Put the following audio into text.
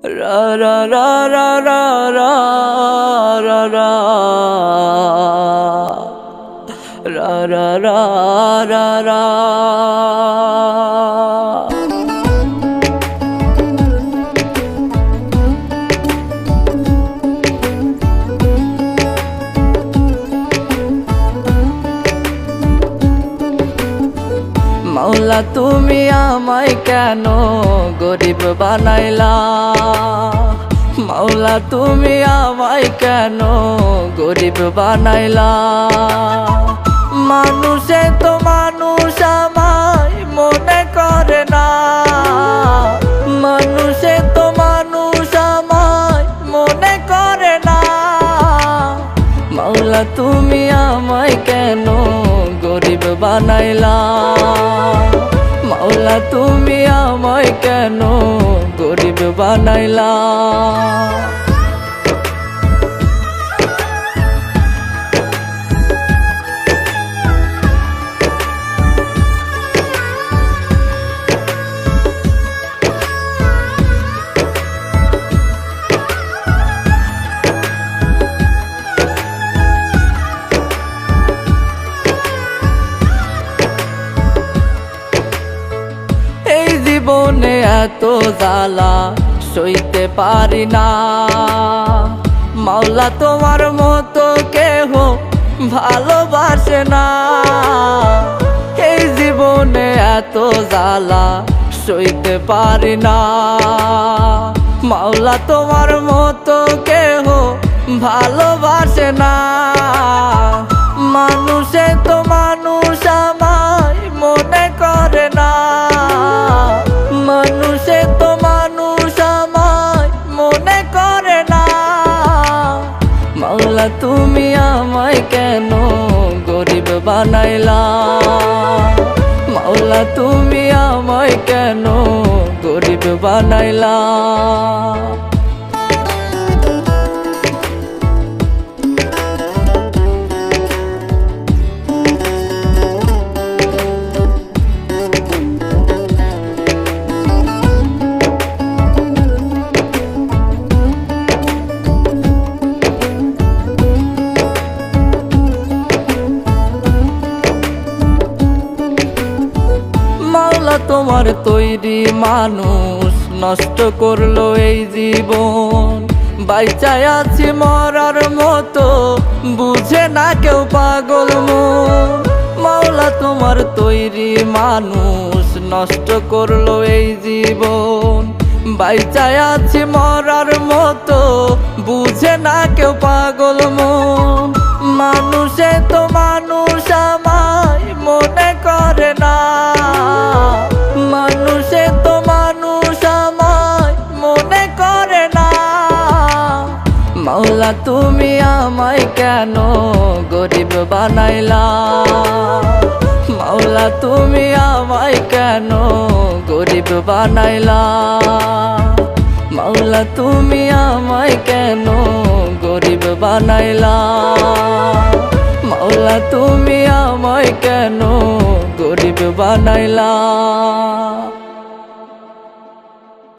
রা রা রা রা রা রা রা রা রা রা রা রা রা। মাওলা তুমি আমায় কেন গরিব বানাইলা? মাওলা তুমি আমায় কেন গরিব বানাইলা? মানুষে তো মানুষ আমায় মনে করে না, মানুষে তো মানুষ আমায় মনে করে না। মাওলা তুমি আমায় কেন গরিব বানাইলা? মাওলা তুমি আমায় কেন গরিব বানাইলা? জীবনে এত জ্বালা সইতে পারি না, মাওলা তোমার মতো কেহ ভালোবাসে না। এই জীবনে এত জ্বালা সইতে পারি না, মাওলা তোমার মতো কেহ ভালোবাসে না। মানুষে তো মানুষ আমায় মনে করে না, মানুষে তো মানুষ আমায় মনে করে না। মাওলা তুমি আমায় কেন গরিব বানাইলা? মাওলা তুমি আমায় কেন গরিব বানাইলা? তোমার তৈরি মানুষ নষ্ট করলো এই জীবন, বাইচায় আছি মরার মতো বুঝে না কেউ পাগল মন। মাওলা তোমার তৈরি মানুষ নষ্ট করলো এই জীবন, বাইচায় আছি মরার মতো বুঝে না কেউ পাগল মন। মানুষে তো মানুষ আমায় মনে করে না, মানুষে তো মানুষ আমায় মনে করে না। মাওলা তুমি আমায় কেন গরিব বানাইলা? মাওলা তুমি আমায় কেন গরিব বানাইলা? মাওলা তুমি আমায় কেন গরিব বানাইলা? মাওলা তুমি আমায় কেন গরিব বানাইলা?